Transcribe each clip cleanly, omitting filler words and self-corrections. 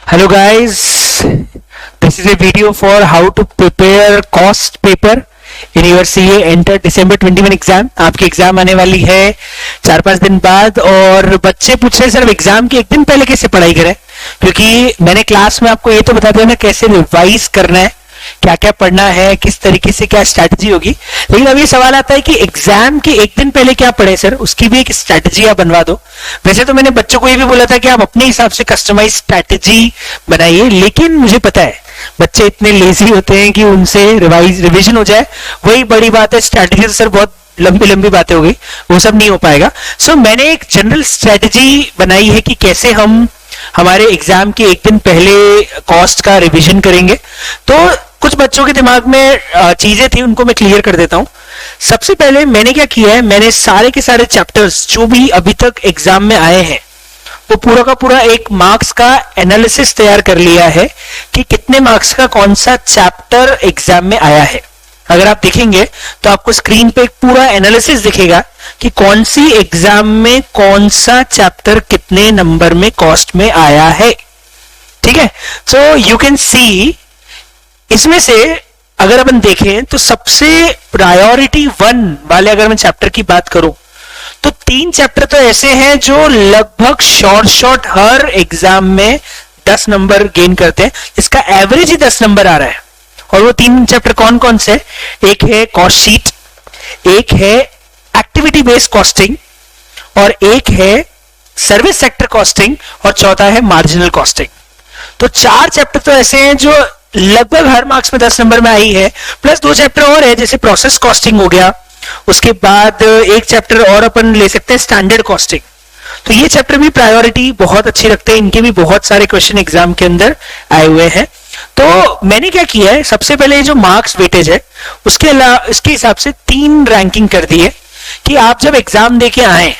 Hello guys, this is a video for how to prepare cost paper in your CA Enter December 21 exam. आपकी exam आने वाली है 4-5 दिन बाद और बच्चे पूछ रहे सर एग्जाम के एक दिन पहले कैसे पढ़ाई करें, क्योंकि मैंने क्लास में आपको ये तो बता दिया ना कैसे रिवाइज करना है, क्या क्या पढ़ना है, किस तरीके से क्या स्ट्रैटेजी होगी। लेकिन अब ये सवाल आता है कि एग्जाम के एक दिन पहले क्या पढ़े सर, उसकी भी एक स्ट्रैटेजी आप बनवा दो। वैसे तो मैंने बच्चों को ये भी बोला था कि आप अपने हिसाब से कस्टमाइज स्ट्रैटेजी बनाइए, लेकिन मुझे पता है बच्चे इतने लेजी होते हैं कि उनसे रिविजन हो जाए वही बड़ी बात है। स्ट्रैटेजी तो सर बहुत लंबी लंबी बातें हो गई, वो सब नहीं हो पाएगा। सो मैंने एक जनरल स्ट्रैटेजी बनाई है कि कैसे हम हमारे एग्जाम के एक दिन पहले कॉस्ट का रिवीजन करेंगे। तो कुछ बच्चों के दिमाग में चीजें थी, उनको मैं क्लियर कर देता हूं। सबसे पहले मैंने क्या किया है, मैंने सारे के सारे चैप्टर्स जो भी अभी तक एग्जाम में आए हैं वो पूरा का पूरा एक मार्क्स का एनालिसिस तैयार कर लिया है कि कितने मार्क्स का कौन सा चैप्टर एग्जाम में आया है। अगर आप देखेंगे तो आपको स्क्रीन पे एक पूरा एनालिसिस दिखेगा कि कौन सी एग्जाम में कौन सा चैप्टर कितने नंबर में कॉस्ट में आया है। ठीक है, सो यू कैन सी इसमें से अगर अपन देखें तो सबसे प्रायोरिटी 1 वाले अगर मैं चैप्टर की बात करूं तो 3 चैप्टर तो ऐसे हैं जो लगभग शॉर्ट हर एग्जाम में 10 नंबर गेन करते हैं, इसका एवरेज ही 10 नंबर आ रहा है। और वो 3 चैप्टर कौन कौन से, एक है कॉस्ट शीट, एक है एक्टिविटी बेस्ड कॉस्टिंग, और एक है सर्विस सेक्टर कॉस्टिंग, और चौथा है मार्जिनल कॉस्टिंग। तो 4 चैप्टर तो ऐसे हैं जो लगभग हर मार्क्स में 10 नंबर में आई है, प्लस 2 चैप्टर और है जैसे प्रोसेस कॉस्टिंग हो गया, उसके बाद एक चैप्टर और अपन ले सकते हैं स्टैंडर्ड कॉस्टिंग। तो ये चैप्टर भी प्रायोरिटी बहुत अच्छी रखते हैं, इनके भी बहुत सारे क्वेश्चन एग्जाम के अंदर आए हुए हैं। तो मैंने क्या किया है, सबसे पहले जो मार्क्स वेटेज है उसके अलावा इसके हिसाब से 3 रैंकिंग कर दी है कि आप जब एग्जाम देके आए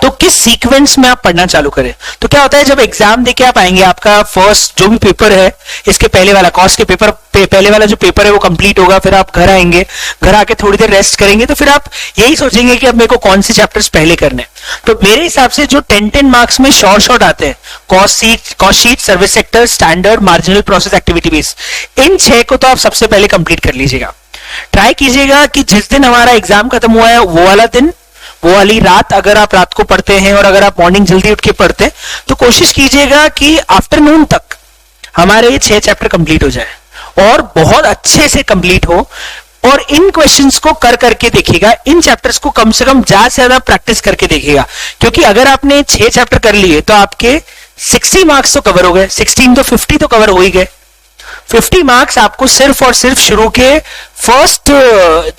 तो किस सीक्वेंस में आप पढ़ना चालू करें। तो क्या होता है, जब एग्जाम देके आप आएंगे, आपका फर्स्ट जो भी पेपर है, इसके पहले वाला कॉस्ट के पेपर पहले वाला जो पेपर है वो कंप्लीट होगा, फिर आप घर आएंगे, घर आके थोड़ी देर रेस्ट करेंगे, तो फिर आप यही सोचेंगे कि अब मेरे को कौन से चैप्टर्स पहले करने। तो मेरे हिसाब से जो 10-10 मार्क्स में शॉर्ट आते हैं, cost sheet, service sector, standard, marginal, process, activity base, इन 6 को तो आप सबसे पहले कंप्लीट कर लीजिएगा। ट्राई कीजिएगा कि जिस दिन हमारा एग्जाम खत्म हुआ है वो वाला दिन, वो वाली रात, अगर आप रात को पढ़ते हैं और अगर आप मॉर्निंग जल्दी उठ के पढ़ते हैं तो कोशिश कीजिएगा कि आफ्टरनून तक हमारे ये 6 चैप्टर कंप्लीट हो जाए और बहुत अच्छे से कंप्लीट हो। और इन क्वेश्चंस को कर करके देखिएगा, इन चैप्टर्स को कम से कम ज्यादा से ज्यादा प्रैक्टिस करके देखिएगा, क्योंकि अगर आपने 6 चैप्टर कर लिए तो आपके 60 मार्क्स तो कवर हो गए, 16 तो 50 तो कवर हो ही गए। 50 मार्क्स आपको सिर्फ और सिर्फ शुरू के फर्स्ट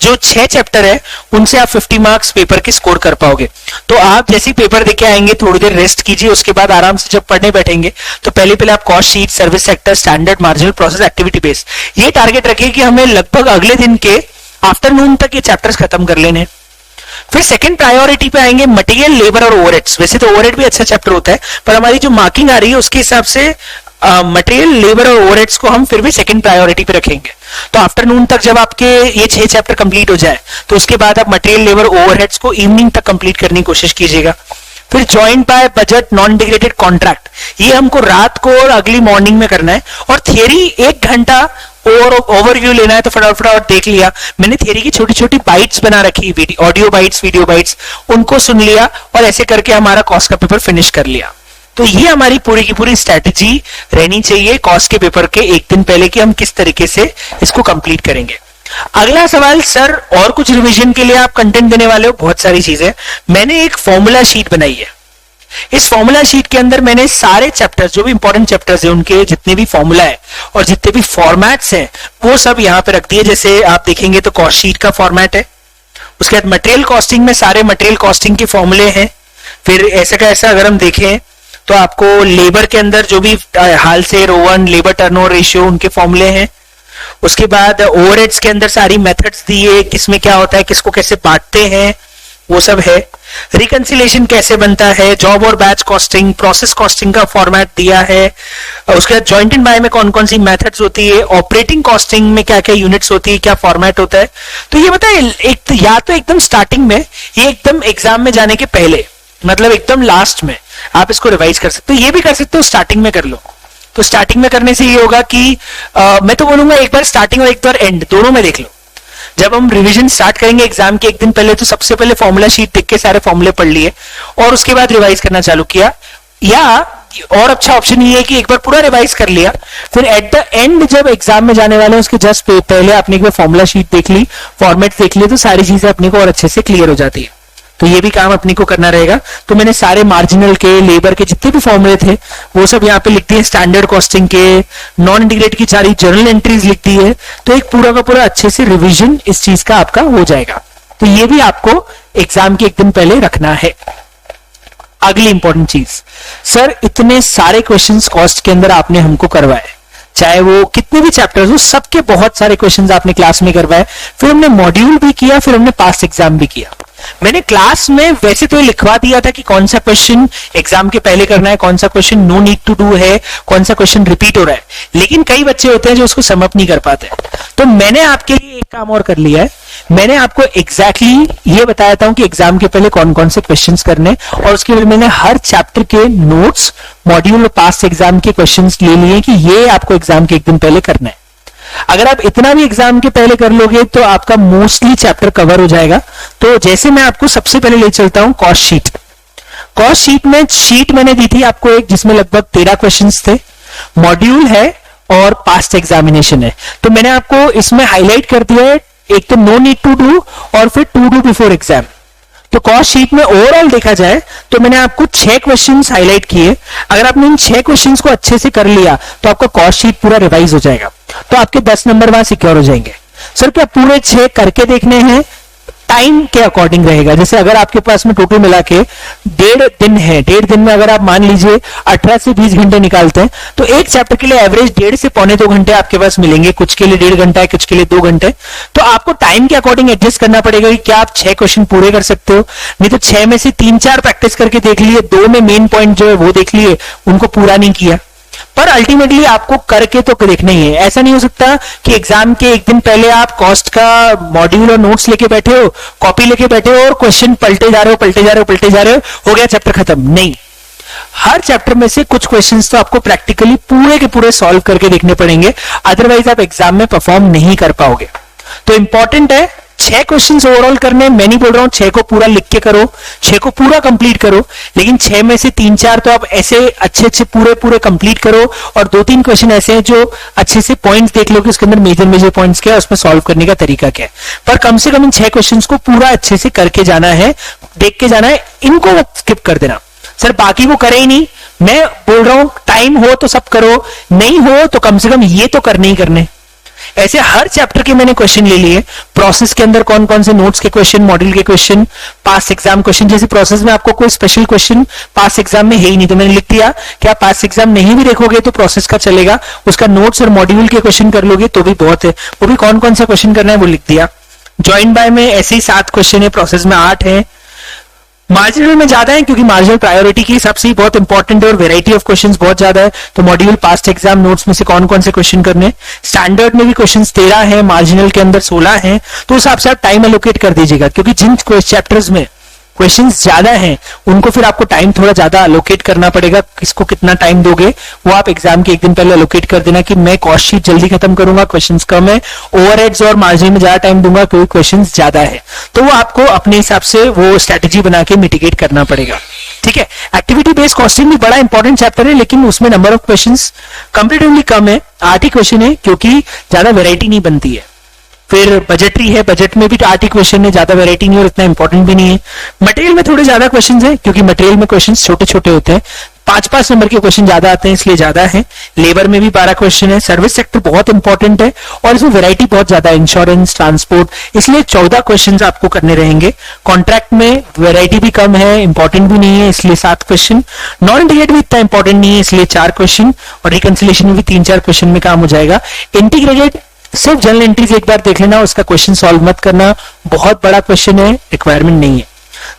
जो 6 चैप्टर है उनसे आप 50 मार्क्स पेपर के स्कोर कर पाओगे। तो आप जैसे पेपर देके आएंगे, थोड़ी देर रेस्ट कीजिए, उसके बाद आराम से जब पढ़ने बैठेंगे तो पहले आप cost sheet, service sector, standard, marginal, process, activity base, ये टारगेट रखिए कि हमें लगभग अगले दिन के आफ्टरनून तक ये चैप्टर्स खत्म कर लेने। फिर सेकंड प्रायोरिटी पे आएंगे मटेरियल, लेबर और ओवरहेड्स। वैसे तो ओवरहेड भी अच्छा चैप्टर होता है, पर हमारी जो मार्किंग आ रही है उसके हिसाब से मटेरियल, लेबर और ओवरहेड्स को हम फिर भी सेकंड प्रायोरिटी पे रखेंगे। तो आफ्टरनून तक जब आपके ये 6 चैप्टर कंप्लीट हो जाए तो उसके बाद आप मटेरियल, लेबर, ओवरहेड्स को इवनिंग तक कंप्लीट करने की कोशिश कीजिएगा। फिर joint by budget, non integrated contract, ये हमको रात को और अगली मॉर्निंग में करना है। और थियरी 1 घंटा ओवरव्यू लेना है तो फटाफट देख लिया। मैंने थियरी की छोटी छोटी बाइट्स बना रखी, ऑडियो बाइट्स, वीडियो बाइट्स, उनको सुन लिया और ऐसे करके हमारा कॉस्ट का पेपर फिनिश कर लिया। तो ये हमारी पूरी की पूरी स्ट्रैटेजी रहनी चाहिए कॉस्ट के पेपर के एक दिन पहले कि हम किस तरीके से इसको कंप्लीट करेंगे। अगला सवाल, सर और कुछ रिवीजन के लिए आप कंटेंट देने वाले हो, बहुत सारी चीजें। मैंने एक फॉर्मूला शीट बनाई है। इस फॉर्मूला शीट के अंदर मैंने सारे चैप्टर्स, जो भी इंपॉर्टेंट चैप्टर्स है उनके जितने भी फॉर्मूला है और जितने भी फॉर्मेट्स हैं वो सब यहाँ पे रख दिए। जैसे आप देखेंगे तो कॉस्ट शीट का फॉर्मेट है, उसके बाद मटेरियल कॉस्टिंग में सारे मटेरियल कॉस्टिंग के फॉर्मूले हैं। फिर ऐसा का ऐसा अगर हम देखें तो आपको लेबर के अंदर जो भी हाल से रोवन, लेबर टर्नओवर रेशियो, उनके फॉर्मूले हैं। उसके बाद ओवरहेड्स के अंदर सारी मेथड्स दिए, किसमें क्या होता है, किसको कैसे बांटते हैं, वो सब है। रिकंसिलेशन कैसे बनता है, जॉब और बैच कॉस्टिंग, प्रोसेस कॉस्टिंग का फॉर्मेट दिया है। उसके बाद जॉइंट एंड बाय में कौन कौन सी मेथड्स होती है, ऑपरेटिंग कॉस्टिंग में क्या क्या यूनिट्स होती है, क्या फॉर्मेट होता है। तो ये बताए एक तो या तो एकदम स्टार्टिंग में, ये एकदम एग्जाम में जाने के पहले, मतलब एकदम लास्ट में आप इसको रिवाइज कर सकते हो। ये भी कर सकते हो स्टार्टिंग में कर लो, तो स्टार्टिंग में करने से ये होगा कि मैं तो बोलूंगा एक बार स्टार्टिंग और एक बार एंड दोनों में देख लो। जब हम रिवीजन स्टार्ट करेंगे एग्जाम के एक दिन पहले, तो सबसे पहले फॉर्मूला शीट देख के सारे फॉर्मूले पढ़ लिए और उसके बाद रिवाइज करना चालू किया, या और अच्छा ऑप्शन ये है कि एक बार पूरा रिवाइज कर लिया, फिर एट द एंड जब एग्जाम में जाने वाले हैं उसके जस्ट पहले आपने एक बार फॉर्मूला शीट देख ली, फॉर्मेट देख लिए, तो सारी चीजें अपने को और अच्छे से क्लियर हो जाती है। तो ये भी काम अपने को करना रहेगा। तो मैंने सारे मार्जिनल के, लेबर के जितने भी फॉर्मूले थे वो सब यहाँ पे लिख दिए, स्टैंडर्ड कॉस्टिंग के, नॉन इंटीग्रेट की सारी जर्नल एंट्रीज लिख दी है। तो एक पूरा का पूरा अच्छे से रिवीजन इस चीज का आपका हो जाएगा। तो ये भी आपको एग्जाम के एक दिन पहले रखना है। अगली इंपॉर्टेंट चीज, सर इतने सारे क्वेश्चंस कॉस्ट के अंदर आपने हमको करवाए, चाहे वो कितने भी चैप्टर्स हो, सबके बहुत सारे क्वेश्चंस आपने क्लास में करवाए, फिर हमने मॉड्यूल भी किया, फिर हमने पास्ट एग्जाम भी किया। मैंने क्लास में वैसे तो लिखवा दिया था कि कौन सा क्वेश्चन एग्जाम के पहले करना है, कौन सा question no need to do है, कौन सा क्वेश्चन रिपीट हो रहा है, लेकिन कई बच्चे होते हैं जो उसको सम अप नहीं कर पाते। तो मैंने आपके लिए एक काम और कर लिया है, मैंने आपको एग्जैक्टली ये बताया था कि एग्जाम के पहले कौन कौन से क्वेश्चंस करने, और उसके लिए मैंने हर चैप्टर के नोट्स, मॉड्यूल और पास्ट एग्जाम के क्वेश्चंस ले लिए कि ये आपको एग्जाम के एक दिन पहले करना है। अगर आप इतना भी एग्जाम के पहले कर लोगे तो आपका मोस्टली चैप्टर कवर हो जाएगा। तो जैसे मैं आपको सबसे पहले ले चलता हूं कॉस्ट शीट। कॉस्ट शीट में शीट मैंने दी थी आपको एक, जिसमें लगभग 13 क्वेश्चंस थे, मॉड्यूल है और पास्ट एग्जामिनेशन है। तो मैंने आपको इसमें हाईलाइट कर दिया है, एक तो नो नीड टू डू और फिर टू डू बिफोर एग्जाम। तो कॉस्ट शीट में ओवरऑल देखा जाए तो मैंने आपको 6 क्वेश्चंस हाईलाइट किए। अगर आपने इन 6 क्वेश्चंस को अच्छे से कर लिया तो आपका कॉस्ट शीट पूरा रिवाइज हो जाएगा, तो आपके 10 नंबर वहां सिक्योर हो जाएंगे। सर क्या पूरे 6 करके देखने हैं? टाइम के अकॉर्डिंग रहेगा। जैसे अगर आपके पास में टोटल मिला के 1.5 दिन है, 1.5 दिन में अगर आप मान लीजिए 18 से 20 घंटे निकालते हैं, तो एक चैप्टर के लिए एवरेज 1.5 से पौने 2 घंटे आपके पास मिलेंगे। कुछ के लिए 1.5 घंटा है, कुछ के लिए 2 घंटे। तो आपको टाइम के अकॉर्डिंग एडजस्ट करना पड़ेगा कि क्या आप 6 क्वेश्चन पूरे कर सकते हो। नहीं तो 6 में से 3-4 प्रैक्टिस करके देख लिए, 2 में मेन पॉइंट जो है वो देख लिए, उनको पूरा नहीं किया। पर अल्टीमेटली आपको करके तो देखना ही है। ऐसा नहीं हो सकता कि एग्जाम के एक दिन पहले आप कॉस्ट का मॉड्यूल और नोट्स लेके बैठे हो, कॉपी लेके बैठे हो और क्वेश्चन पलटे जा रहे हो, पलटे जा रहे हो, पलटे जा रहे हो गया चैप्टर खत्म। नहीं, हर चैप्टर में से कुछ क्वेश्चंस तो आपको प्रैक्टिकली पूरे के पूरे सॉल्व करके देखने पड़ेंगे, अदरवाइज आप एग्जाम में परफॉर्म नहीं कर पाओगे। तो इंपॉर्टेंट है 6 क्वेश्चंस ओवरऑल करने। मैं नहीं बोल रहा हूं 6 को पूरा लिख के करो, 6 को पूरा कंप्लीट करो, लेकिन 6 में से 3-4 तो आप ऐसे अच्छे अच्छे पूरे पूरे कंप्लीट करो, और 2-3 क्वेश्चन ऐसे हैं जो अच्छे से पॉइंट्स देख लो कि उसके अंदर मेजर पॉइंट्स क्या है, उसमें सॉल्व करने का तरीका क्या है। पर कम से कम इन 6 क्वेश्चंस को पूरा अच्छे से करके जाना है, देख के जाना है, इनको स्किप कर देना। सर बाकी वो करे ही नहीं, मैं बोल रहा हूं टाइम हो तो सब करो, नहीं हो तो कम से कम ये तो करने ही करने। ऐसे हर चैप्टर के मैंने क्वेश्चन ले लिए। प्रोसेस के अंदर कौन कौन से नोट्स के क्वेश्चन, मॉड्यूल के क्वेश्चन, पास एग्जाम क्वेश्चन। जैसे प्रोसेस में आपको कोई स्पेशल क्वेश्चन पास एग्जाम में है ही नहीं, तो मैंने लिख दिया कि आप पास एग्जाम नहीं भी देखोगे तो प्रोसेस का चलेगा, उसका नोट्स और मॉड्यूल के क्वेश्चन कर लोगे तो भी बहुत है। वो भी कौन कौन सा क्वेश्चन करना है वो लिख दिया। ज्वाइन बाय में ऐसे ही 7 क्वेश्चन है, प्रोसेस में 8 है, मार्जिनल में ज्यादा है क्योंकि मार्जिनल प्रायोरिटी की हिसाब से बहुत इंपॉर्टेंट है और वेराइटी ऑफ क्वेश्चंस बहुत ज्यादा है। तो मॉड्यूल, पास्ट एग्जाम, नोट्स में से कौन कौन से क्वेश्चन करने। स्टैंडर्ड में भी क्वेश्चंस 13 है, मार्जिनल के अंदर 16 है। तो उस हिसाब से आप टाइम एलोकेट कर दीजिएगा, क्योंकि जिन चैप्टर्स में क्वेश्चंस ज्यादा हैं उनको फिर आपको टाइम थोड़ा ज्यादा अलोकेट करना पड़ेगा। किसको कितना टाइम दोगे वो आप एग्जाम के एक दिन पहले अलोकेट कर देना कि मैं कॉस्ट शीट जल्दी खत्म करूंगा, क्वेश्चंस कम है, ओवरहेड्स और मार्जिन में ज्यादा टाइम दूंगा क्योंकि क्वेश्चंस ज्यादा है। तो वो आपको अपने हिसाब से वो स्ट्रेटेजी बना के मिटिगेट करना पड़ेगा। ठीक है, एक्टिविटी बेस्ड कॉस्टिंग भी बड़ा इंपॉर्टेंट चैप्टर है, लेकिन उसमें नंबर ऑफ क्वेश्चंस कंपैरेटिवली कम है, 8 ही क्वेश्चन है क्योंकि ज्यादा वेराइटी नहीं बनती है। फिर बजटरी है, बजट में भी 8 ही क्वेश्चन है, ज्यादा वेराइटी नहीं और इतना इंपॉर्टेंट भी नहीं है। मटेरियल में थोड़े ज्यादा क्वेश्चंस हैं क्योंकि मटेरियल में क्वेश्चंस छोटे छोटे होते हैं, 5-5 नंबर के क्वेश्चन ज्यादा आते हैं इसलिए ज्यादा है। लेबर में भी 12 क्वेश्चन है। सर्विस सेक्टर बहुत इंपॉर्टेंट है और इसमें वेराइटी बहुत ज्यादा है, इंश्योरेंस, ट्रांसपोर्ट, इसलिए 14 क्वेश्चन आपको करने रहेंगे। कॉन्ट्रैक्ट में वेराइटी भी कम है, इंपॉर्टेंट भी नहीं है इसलिए 7 क्वेश्चन। नॉन इंटीग्रेटेड भी इतना इंपॉर्टेंट नहीं है इसलिए 4 क्वेश्चन, और रिकंसिलिएशन में भी 3-4 क्वेश्चन में काम हो जाएगा। इंटीग्रेटेड सिर्फ जनरल एंट्रीज एक बार देख लेना, उसका क्वेश्चन सॉल्व मत करना, बहुत बड़ा क्वेश्चन है, रिक्वायरमेंट नहीं है।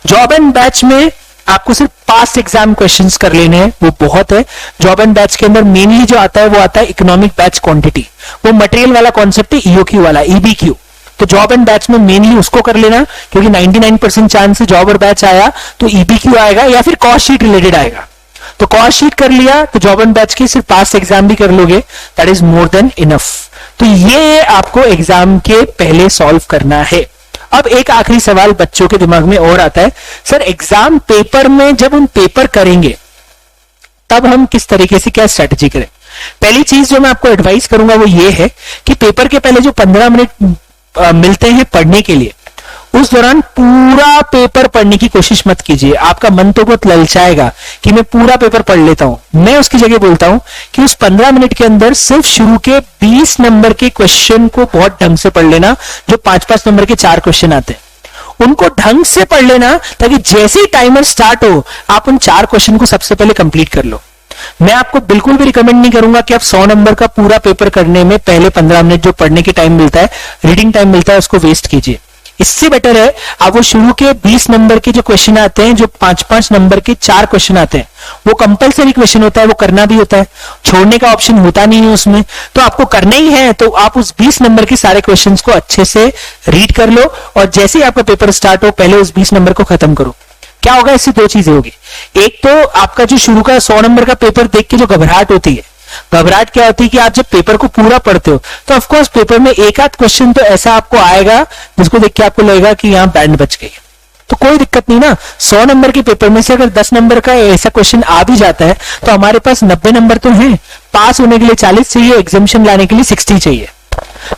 जॉब एंड बैच में आपको सिर्फ पास्ट एग्जाम क्वेश्चंस कर लेने हैं, वो बहुत है। जॉब एंड बैच के अंदर मेनली जो आता है वो आता है इकोनॉमिक बैच क्वांटिटी, वो मटेरियल वाला कॉन्सेप्ट है, ईओक्यू वाला, ईबीक्यू। तो जॉब एंड बैच में मेनली उसको कर लेना क्योंकि 99% चांस से जॉब और बैच आया तो ईबीक्यू आएगा या फिर कॉस्ट शीट रिलेटेड आएगा। तो कॉस्ट शीट कर लिया तो जॉब एंड बैच की सिर्फ पास एग्जाम भी कर लोगे, that is more than enough. तो ये आपको एग्जाम के पहले सॉल्व करना है। अब एक आखिरी सवाल बच्चों के दिमाग में और आता है, सर एग्जाम पेपर में जब हम पेपर करेंगे तब हम किस तरीके से क्या स्ट्रेटेजी करें। पहली चीज जो मैं आपको एडवाइस करूंगा वो ये है कि पेपर के पहले जो 15 मिनट मिलते हैं पढ़ने के लिए, उस दौरान पूरा पेपर पढ़ने की कोशिश मत कीजिए। आपका मन तो बहुत ललचाएगा कि मैं पूरा पेपर पढ़ लेता हूं। मैं उसकी जगह बोलता हूं कि उस 15 मिनट के अंदर सिर्फ शुरू के 20 नंबर के क्वेश्चन को बहुत ढंग से पढ़ लेना, जो 5-5 नंबर के 4 क्वेश्चन आते हैं उनको ढंग से पढ़ लेना, ताकि जैसे ही टाइमर स्टार्ट हो आप उन 4 क्वेश्चन को सबसे पहले कंप्लीट कर लो। मैं आपको बिल्कुल भी रिकमेंड नहीं करूंगा कि आप 100 नंबर का पूरा पेपर करने में पहले 15 मिनट जो पढ़ने की टाइम मिलता है, रीडिंग टाइम मिलता है, उसको वेस्ट कीजिए। इससे बेटर है आप वो शुरू के 20 नंबर के जो क्वेश्चन आते हैं, जो 5-5 नंबर के 4 क्वेश्चन आते हैं, वो कंपलसरी क्वेश्चन होता है, वो करना भी होता है, छोड़ने का ऑप्शन होता नहीं है उसमें, तो आपको करना ही है। तो आप उस 20 नंबर के सारे क्वेश्चंस को अच्छे से रीड कर लो और जैसे ही आपका पेपर स्टार्ट हो पहले उस 20 नंबर को खत्म करो। क्या होगा, इससे 2 चीजें होगी। एक तो आपका जो शुरू का 100 नंबर का पेपर देख के जो घबराहट होती है, घबराहट क्या होती है कि आप जब पेपर को पूरा पढ़ते हो तो ऑफ कोर्स पेपर में एक आध क्वेश्चन तो ऐसा आपको आएगा जिसको देख के आपको लगेगा कि यहां बैंड बच गई। तो कोई दिक्कत नहीं ना, 100 नंबर के पेपर में से अगर 10 नंबर का ऐसा क्वेश्चन आ भी जाता है तो हमारे पास 90 नंबर तो हैं। पास होने के लिए 40 चाहिए, एग्जामिशन लाने के लिए 60 चाहिए।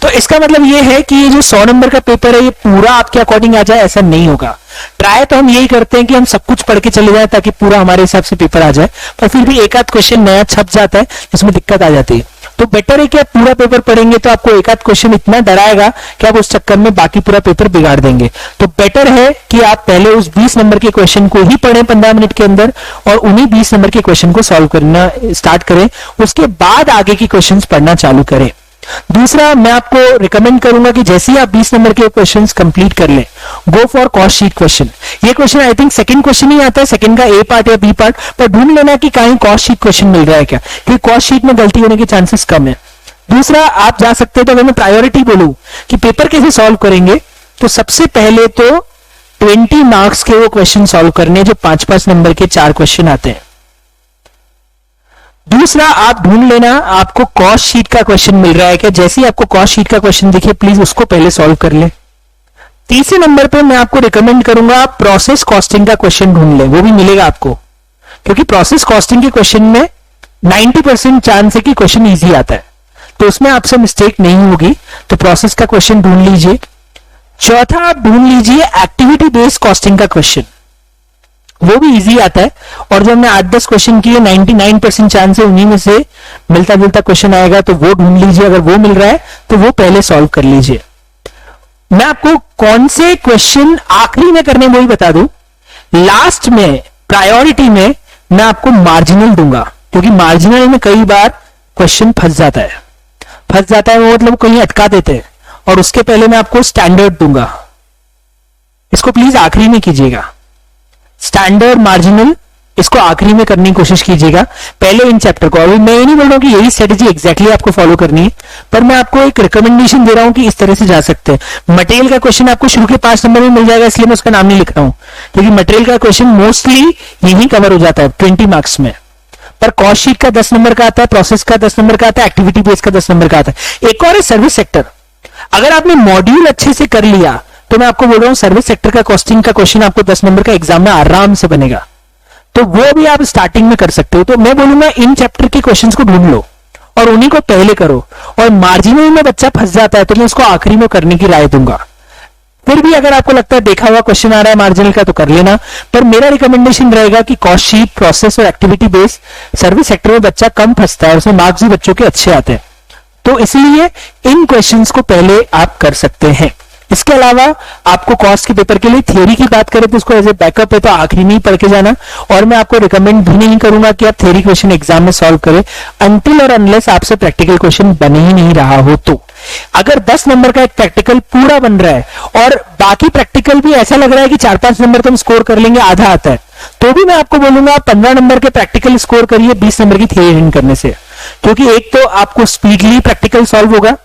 तो इसका मतलब ये है कि ये जो 100 नंबर का पेपर है ये पूरा आपके अकॉर्डिंग आ जाए, ऐसा नहीं होगा। ट्राई तो हम यही करते हैं कि हम सब कुछ पढ़ के चले जाएं ताकि पूरा हमारे हिसाब से पेपर आ जाए, पर फिर भी एक आध क्वेश्चन नया छप जाता है जिसमें दिक्कत आ जाती है। तो बेटर है कि आप पूरा पेपर पढ़ेंगे तो आपको एक आध क्वेश्चन इतना डराएगा कि आप उस चक्कर में बाकी पूरा पेपर बिगाड़ देंगे। तो बेटर है कि आप पहले उस 20 नंबर के क्वेश्चन को ही पढ़ें 15 मिनट के अंदर और उन्हीं 20 नंबर के क्वेश्चन को सॉल्व करना स्टार्ट करें, उसके बाद आगे की क्वेश्चन पढ़ना चालू करें। दूसरा, मैं आपको रिकमेंड करूंगा कि जैसे ही आप 20 नंबर के क्वेश्चंस कंप्लीट कर लें, go for cost sheet question. ये question I think second question ही आता है, सेकंड का ए पार्ट या बी पार्ट, पर ढूंढ लेना कि कहीं कॉस्ट शीट क्वेश्चन मिल रहा है क्या, क्योंकि कॉस्ट शीट में गलती होने के चांसेस कम है। दूसरा, आप जा सकते हैं, तो अगर मैं प्रायोरिटी बोलूं कि पेपर कैसे सॉल्व करेंगे, तो सबसे पहले तो 20 मार्क्स के वो क्वेश्चन सॉल्व करने जो 5-5 नंबर के 4 क्वेश्चन आते हैं। दूसरा, आप ढूंढ लेना आपको कॉस्ट शीट का क्वेश्चन मिल रहा है क्या, जैसे ही आपको कॉस्ट शीट का क्वेश्चन दिखे प्लीज उसको पहले सॉल्व कर ले। तीसरे नंबर पे मैं आपको रिकमेंड करूंगा आप प्रोसेस कॉस्टिंग का क्वेश्चन ढूंढ ले, वो भी मिलेगा आपको, क्योंकि प्रोसेस कॉस्टिंग के क्वेश्चन में 90% चांस है कि क्वेश्चन ईजी आता है, तो उसमें आपसे मिस्टेक नहीं होगी। तो प्रोसेस का क्वेश्चन ढूंढ लीजिए। चौथा, आप ढूंढ लीजिए एक्टिविटी बेस्ड कॉस्टिंग का क्वेश्चन, वो भी इजी आता है और जब हमने 8-10 क्वेश्चन किए 99% चांस है उन्हीं में से मिलता जुलता क्वेश्चन आएगा, तो वो ढूंढ लीजिए। अगर वो मिल रहा है तो वो पहले सॉल्व कर लीजिए। मैं आपको कौन से क्वेश्चन आखिरी में करने वो ही बता दूं, लास्ट में प्रायोरिटी में मैं आपको मार्जिनल दूंगा, क्योंकि मार्जिनल में कई बार क्वेश्चन फंस जाता है वो मतलब कहीं अटका देते हैं, और उसके पहले मैं आपको स्टैंडर्ड दूंगा, इसको प्लीज आखिरी में कीजिएगा। स्टैंडर्ड मार्जिनल इसको आखिरी में करने की कोशिश कीजिएगा, पहले इन चैप्टर को। अभी मैं ये नहीं बोल रहा हूं कि यही स्ट्रेटेजी एग्जैक्टली आपको फॉलो करनी है, पर मैं आपको एक रिकमेंडेशन दे रहा हूं कि इस तरह से जा सकते हैं। मटेरियल का क्वेश्चन आपको शुरू के 5 नंबर में मिल जाएगा, इसलिए मैं उसका नाम नहीं लिख रहा हूं, क्योंकि मटेरियल का क्वेश्चन मोस्टली यही कवर हो जाता है 20 मार्क्स में। पर कॉस्ट शीट का 10 नंबर का आता है, प्रोसेस का 10 नंबर का आता है, एक्टिविटी बेस्ड का 10 नंबर का आता है। एक और है सर्विस सेक्टर। अगर आपने मॉड्यूल अच्छे से कर लिया तो मैं आपको बोल रहा हूं सर्विस सेक्टर का कॉस्टिंग का क्वेश्चन आपको 10 नंबर का एग्जाम में आराम से बनेगा, तो वो भी आप स्टार्टिंग में कर सकते हो। तो मैं बोलूंगा इन चैप्टर के क्वेश्चंस को ढूंढ लो और उन्हीं को पहले करो, और मार्जिनल में बच्चा फंस जाता है तो मैं उसको आखिरी में करने की राय दूंगा। फिर भी अगर आपको लगता है देखा हुआ क्वेश्चन आ रहा है मार्जिनल का तो कर लेना, पर मेरा रिकमेंडेशन रहेगा कि कॉस्ट शीट, प्रोसेस और एक्टिविटी बेस्ड सर्विस सेक्टर में बच्चा कम फंसता है, उसमें मार्क्स भी बच्चों के अच्छे आते हैं, तो इसलिए इन क्वेश्चंस को पहले आप कर सकते हैं। इसके अलावा आपको कॉस्ट के पेपर के लिए थ्योरी की बात करें तो उसको एज ए बैकअप है तो आखिरी में ही पढ़ के जाना, और मैं आपको रिकमेंड भी नहीं करूंगा कि आप थ्योरी क्वेश्चन एग्जाम में सॉल्व करें अनटिल और अनलेस आपसे प्रैक्टिकल क्वेश्चन बन ही नहीं रहा हो। तो अगर 10 नंबर का एक प्रैक्टिकल पूरा बन रहा है और बाकी प्रैक्टिकल भी ऐसा लग रहा है कि 4-5 नंबर तो हम स्कोर कर लेंगे, आधा आता है, तो भी मैं आपको बोलूंगा 15 नंबर के प्रैक्टिकल स्कोर करिए 20 नंबर की थ्योरी रीडिंग करने से, क्योंकि एक तो आपको स्पीडली प्रैक्टिकल सॉल्व होगा,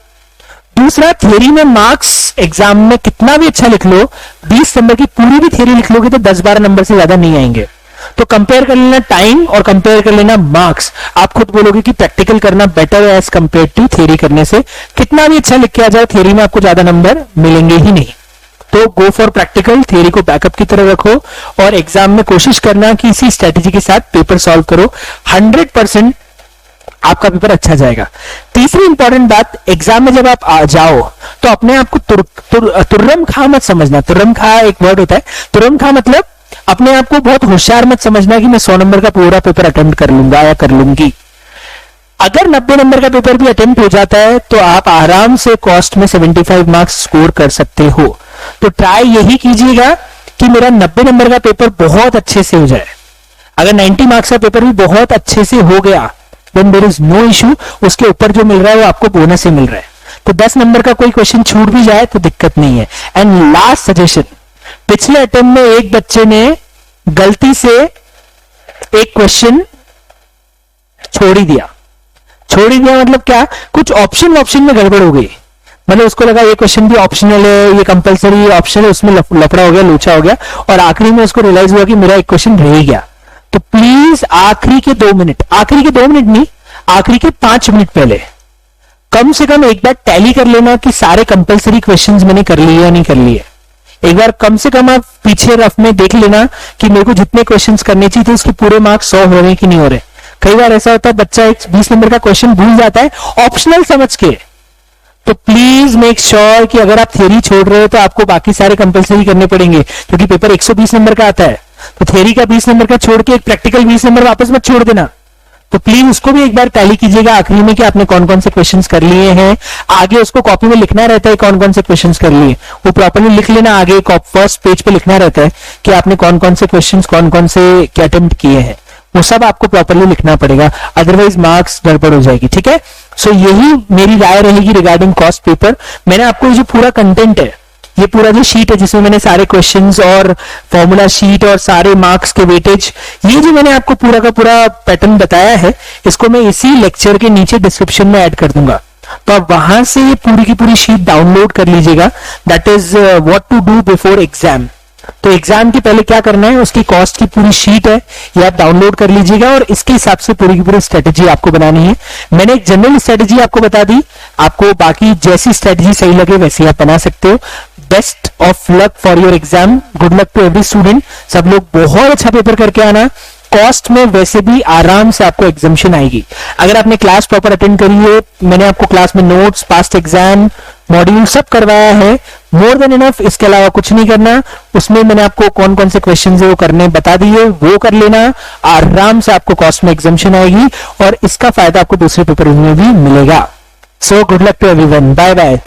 दूसरा थ्योरी में मार्क्स एग्जाम में कितना भी अच्छा लिख लो, 20 नंबर की पूरी भी थ्योरी लिख लोगे तो 10-12 नंबर से ज्यादा नहीं आएंगे। तो कंपेयर कर लेना टाइम और कंपेयर कर लेना मार्क्स। आप खुद बोलोगे कि प्रैक्टिकल करना बेटर है एज कंपेयर टू थियरी करने से। कितना भी अच्छा लिख के आ जाए, थियरी में आपको ज्यादा नंबर मिलेंगे ही नहीं। तो गो फॉर प्रैक्टिकल, थियरी को बैकअप की तरह रखो और एग्जाम में कोशिश करना कि इसी स्ट्रेटेजी के साथ पेपर सॉल्व करो। 100% आपका पेपर अच्छा जाएगा। तीसरी इंपॉर्टेंट बात, एग्जाम में जब आप आ जाओ तो अपने आप को तुर्रम खा मत समझना। तुर्रम खा एक वर्ड होता है, तुर्रम खा मतलब अपने आप को बहुत होशियार मत समझना कि मैं 100 नंबर का पूरा पेपर अटेम्प्ट कर लूंगा या कर लूंगी। अगर 90 नंबर का पेपर भी अटेम्प्ट हो जाता है तो आप आराम से कॉस्ट में 75 मार्क्स स्कोर कर सकते हो। तो ट्राई यही कीजिएगा कि मेरा 90 नंबर का पेपर बहुत अच्छे से हो जाए। अगर 90 मार्क्स का पेपर भी बहुत अच्छे से हो गया then there is no issue, उसके ऊपर जो मिल रहा है वो आपको बोनस से मिल रहा है। तो 10 नंबर का कोई क्वेश्चन छूट भी जाए तो दिक्कत नहीं है। एंड लास्ट सजेशन, पिछले अटेम्प्ट में एक बच्चे ने गलती से एक क्वेश्चन छोड़ ही दिया मतलब क्या, कुछ ऑप्शन में गड़बड़ हो गई। मतलब उसको लगा ये क्वेश्चन भी ऑप्शनल है, ये कंपलसरी ऑप्शन है, उसमें लफड़ा हो गया, लोचा हो गया और आखिरी में उसको रियलाइज हुआ कि मेरा एक क्वेश्चन रह गया। तो प्लीज आखिरी के 2 मिनट नहीं, आखिरी के 5 मिनट पहले कम से कम एक बार टैली कर लेना कि सारे कंपलसरी क्वेश्चंस मैंने कर लिए या नहीं कर लिए। एक बार कम से कम आप पीछे रफ में देख लेना कि मेरे को जितने क्वेश्चंस करने चाहिए थे उसके पूरे मार्क्स 100 हो रहे हैं कि नहीं हो रहे। कई बार ऐसा होता है बच्चा एक 20 नंबर का क्वेश्चन भूल जाता है ऑप्शनल समझ के। तो प्लीज मेक श्योर कि अगर आप थियरी छोड़ रहे हो तो आपको बाकी सारे कंपलसरी करने पड़ेंगे, क्योंकि पेपर 120 नंबर का आता है। तो थियरी का 20 नंबर का छोड़ के एक प्रैक्टिकल 20 नंबर वापस मत छोड़ देना। तो प्लीज उसको भी एक बार टैली कीजिएगा आखिरी में कि आपने कौन कौन से क्वेश्चंस कर लिए हैं। आगे उसको कॉपी में लिखना रहता है कौन कौन से क्वेश्चंस कर लिए, वो प्रॉपर्ली लिख लेना। आगे फर्स्ट पेज पे लिखना रहता है कि आपने कौन कौन से क्वेश्चंस कौन कौन से अटेम्प्ट किए हैं, वो सब आपको प्रॉपर्ली लिखना पड़ेगा, अदरवाइज मार्क्स गड़बड़ हो जाएगी। ठीक है, सो यही मेरी राय रहेगी रिगार्डिंग कॉस्ट पेपर। मैंने आपको ये जो पूरा कंटेंट है, ये पूरा जो शीट है जिसमें मैंने सारे क्वेश्चंस और फॉर्मूला शीट और सारे मार्क्स के वेटेज, ये जो मैंने आपको पूरा का पूरा पैटर्न बताया है, इसको मैं इसी लेक्चर के नीचे डिस्क्रिप्शन में ऐड कर दूंगा। तो आप वहां से ये पूरी की पूरी शीट डाउनलोड कर लीजिएगा। That is what to do before exam. तो एग्जाम के पहले क्या करना है, उसकी कॉस्ट की पूरी शीट है, ये आप डाउनलोड कर लीजिएगा और इसके हिसाब से पूरी की पूरी स्ट्रेटेजी आपको बनानी है। मैंने एक जनरल स्ट्रेटेजी आपको बता दी, आपको बाकी जैसी स्ट्रेटेजी सही लगे वैसे आप बना सकते हो। Best of luck for your exam, good luck to every student. सब लोग बहुत अच्छा पेपर करके आना। कॉस्ट में वैसे भी आराम से आपको एग्जामिशन आएगी अगर आपने क्लास प्रॉपर अटेंड करी है। मैंने आपको क्लास में नोट्स, पास्ट एग्जाम, मॉड्यूल सब करवाया है, मोर देन इनफ। इसके अलावा कुछ नहीं करना। उसमें मैंने आपको कौन कौन से क्वेश्चन है वो करने बता दिए, वो कर लेना। आराम से आपको कॉस्ट में एग्जामिशन आएगी और इसका फायदा आपको दूसरे पेपर में भी मिलेगा। So good luck to everyone, bye bye.